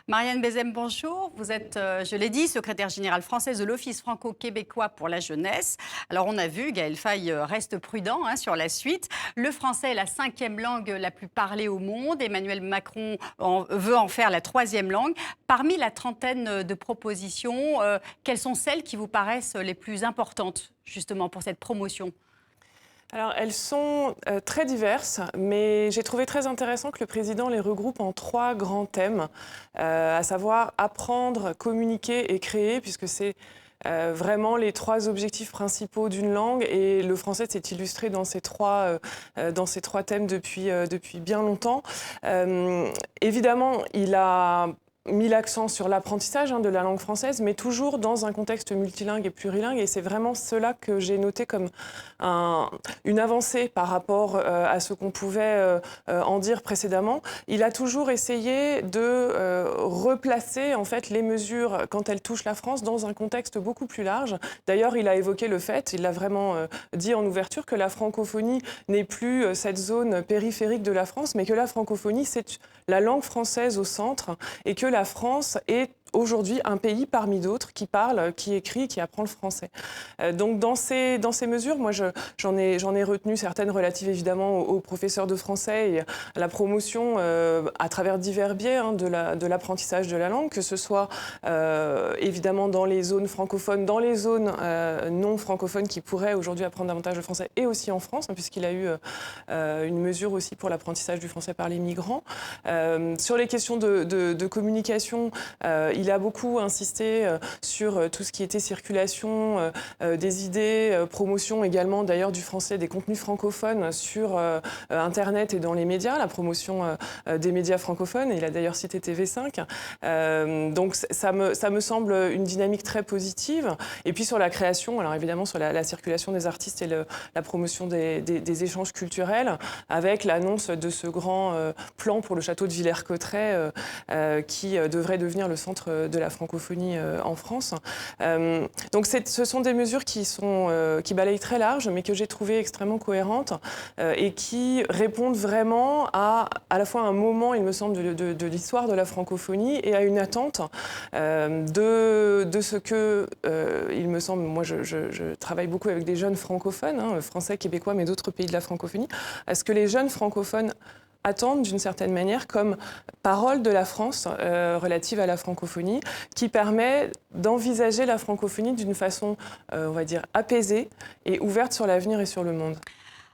Marianne Bézem, bonjour. Vous êtes, je l'ai dit, secrétaire générale française de l'Office franco-québécois pour la jeunesse. Alors, on a vu, Gaël Faye reste prudent sur la suite. Le français est la 5e langue la plus parlée au monde. Emmanuel Macron veut en faire la 3e langue. Parmi la trentaine de propositions, quelles sont celles qui vous paraissent les plus importantes, justement, pour cette promotion ? Alors, elles sont très diverses, mais j'ai trouvé très intéressant que le président les regroupe en 3 grands thèmes, à savoir apprendre, communiquer et créer, puisque c'est vraiment les 3 objectifs principaux d'une langue. Et le français s'est illustré dans ces trois thèmes depuis bien longtemps. Évidemment, il a mis l'accent sur l'apprentissage de la langue française, mais toujours dans un contexte multilingue et plurilingue. Et c'est vraiment cela que j'ai noté comme une avancée par rapport à ce qu'on pouvait en dire précédemment. Il a toujours essayé de replacer en fait les mesures, quand elles touchent la France, dans un contexte beaucoup plus large. D'ailleurs, il a évoqué le fait, il l'a vraiment dit en ouverture, que la francophonie n'est plus cette zone périphérique de la France, mais que la francophonie, c'est la langue française au centre, et que la France est aujourd'hui un pays parmi d'autres qui parle, qui écrit, qui apprend le français. Donc dans ces mesures, moi j'en ai retenu certaines relatives évidemment aux professeurs de français et à la promotion à travers divers biais de l'apprentissage de la langue, que ce soit évidemment dans les zones francophones, dans les zones non francophones qui pourraient aujourd'hui apprendre davantage le français, et aussi en France, puisqu'il a eu une mesure aussi pour l'apprentissage du français par les migrants. Sur les questions de communication, il a beaucoup insisté sur tout ce qui était circulation des idées, promotion également d'ailleurs du français, des contenus francophones sur Internet et dans les médias, la promotion des médias francophones. Il a d'ailleurs cité TV5. Donc ça me semble une dynamique très positive. Et puis sur la création, alors évidemment sur la circulation des artistes et la promotion des échanges culturels, avec l'annonce de ce grand plan pour le château de Villers-Cotterêts qui devrait devenir le centre de la francophonie en France. Donc ce sont des mesures qui balayent très large, mais que j'ai trouvées extrêmement cohérentes et qui répondent vraiment à la fois à un moment, il me semble, de l'histoire de la francophonie et à une attente de ce que, il me semble, moi je travaille beaucoup avec des jeunes francophones, français, québécois, mais d'autres pays de la francophonie, à ce que les jeunes francophones attendent d'une certaine manière comme parole de la France relative à la francophonie, qui permet d'envisager la francophonie d'une façon, on va dire, apaisée et ouverte sur l'avenir et sur le monde.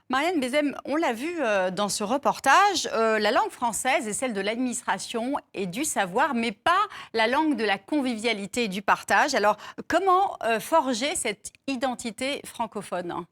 Marianne Bézem, on l'a vu dans ce reportage, la langue française est celle de l'administration et du savoir, mais pas la langue de la convivialité et du partage. Alors, comment forger cette identité francophone ?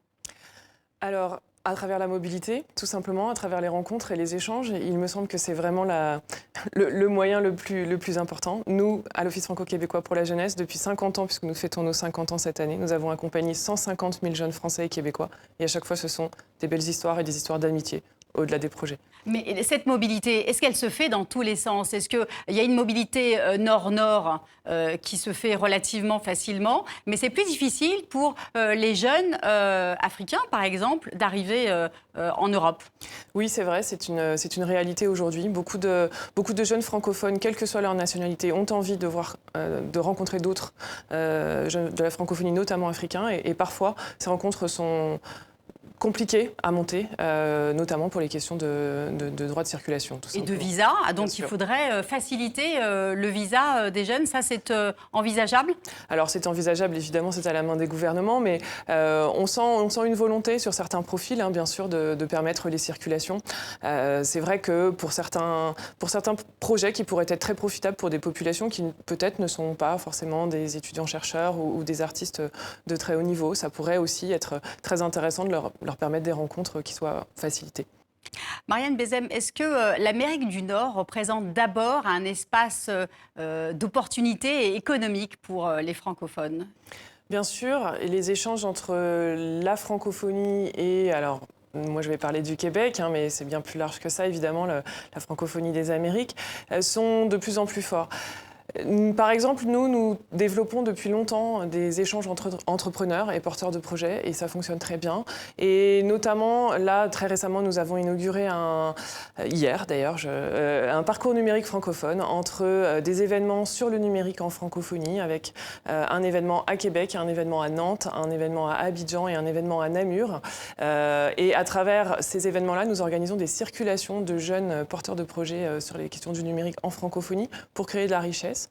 Alors, à travers la mobilité, tout simplement, à travers les rencontres et les échanges. Il me semble que c'est vraiment le moyen le plus important. Nous, à l'Office franco-québécois pour la jeunesse, depuis 50 ans, puisque nous fêtons nos 50 ans cette année, nous avons accompagné 150 000 jeunes Français et Québécois. Et à chaque fois, ce sont des belles histoires et des histoires d'amitié, au-delà des projets. Mais cette mobilité, est-ce qu'elle se fait dans tous les sens ? Est-ce qu'il y a une mobilité nord-nord qui se fait relativement facilement, mais c'est plus difficile pour les jeunes africains, par exemple, d'arriver en Europe ? Oui, c'est vrai, c'est une réalité aujourd'hui. Beaucoup de jeunes francophones, quelle que soit leur nationalité, ont envie de rencontrer d'autres jeunes de la francophonie, notamment africains, et parfois ces rencontres sont compliqué à monter, notamment pour les questions de droit de circulation. Tout et de visa, donc il faudrait faciliter le visa des jeunes, ça c'est envisageable ? Alors c'est envisageable, évidemment, c'est à la main des gouvernements, mais on sent une volonté sur certains profils, bien sûr, de permettre les circulations. C'est vrai que pour certains projets qui pourraient être très profitables pour des populations qui peut-être ne sont pas forcément des étudiants-chercheurs ou des artistes de très haut niveau, ça pourrait aussi être très intéressant de leur permettre des rencontres qui soient facilitées. Marianne Bézem, est-ce que l'Amérique du Nord représente d'abord un espace d'opportunités économiques pour les francophones ? Bien sûr, les échanges entre la francophonie et, alors, moi je vais parler du Québec, mais c'est bien plus large que ça, évidemment, la francophonie des Amériques, sont de plus en plus forts. Par exemple, nous développons depuis longtemps des échanges entre entrepreneurs et porteurs de projets et ça fonctionne très bien. Et notamment, là, très récemment, nous avons inauguré hier d'ailleurs, un parcours numérique francophone entre des événements sur le numérique en francophonie avec un événement à Québec, un événement à Nantes, un événement à Abidjan et un événement à Namur. Et à travers ces événements-là, nous organisons des circulations de jeunes porteurs de projets sur les questions du numérique en francophonie pour créer de la richesse.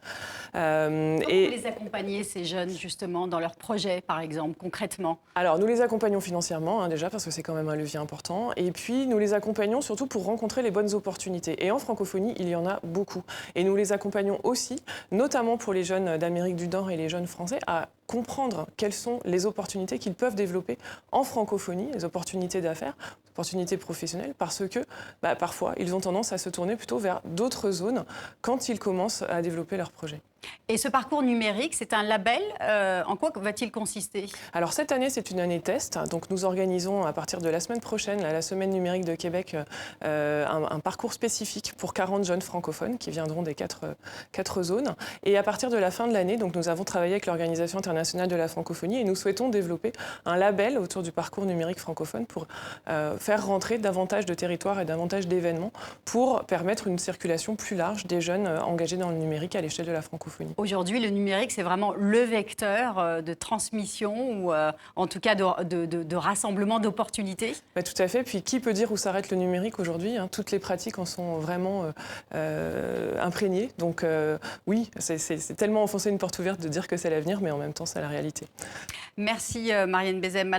Comment vous les accompagnez, ces jeunes, justement, dans leurs projets, par exemple, concrètement? Alors, nous les accompagnons financièrement, déjà, parce que c'est quand même un levier important. Et puis, nous les accompagnons surtout pour rencontrer les bonnes opportunités. Et en francophonie, il y en a beaucoup. Et nous les accompagnons aussi, notamment pour les jeunes d'Amérique du Nord et les jeunes français, à comprendre quelles sont les opportunités qu'ils peuvent développer en francophonie, les opportunités d'affaires, les opportunités professionnelles, parce que parfois, ils ont tendance à se tourner plutôt vers d'autres zones quand ils commencent à développer leurs projets. Et ce parcours numérique, c'est un label. En quoi va-t-il consister? Alors cette année, c'est une année test. Donc nous organisons à partir de la semaine prochaine, la Semaine numérique de Québec, un parcours spécifique pour 40 jeunes francophones qui viendront des quatre zones. Et à partir de la fin de l'année, donc nous avons travaillé avec l'Organisation internationale de la francophonie et nous souhaitons développer un label autour du parcours numérique francophone pour faire rentrer davantage de territoires et davantage d'événements pour permettre une circulation plus large des jeunes engagés dans le numérique à l'échelle de la francophonie. Aujourd'hui, le numérique, c'est vraiment le vecteur de transmission ou en tout cas de rassemblement d'opportunités. Tout à fait. Puis qui peut dire où s'arrête le numérique aujourd'hui, hein? Toutes les pratiques en sont vraiment imprégnées. Donc oui, c'est tellement enfoncer une porte ouverte de dire que c'est l'avenir, mais en même temps, c'est la réalité. Merci Marianne Bézem.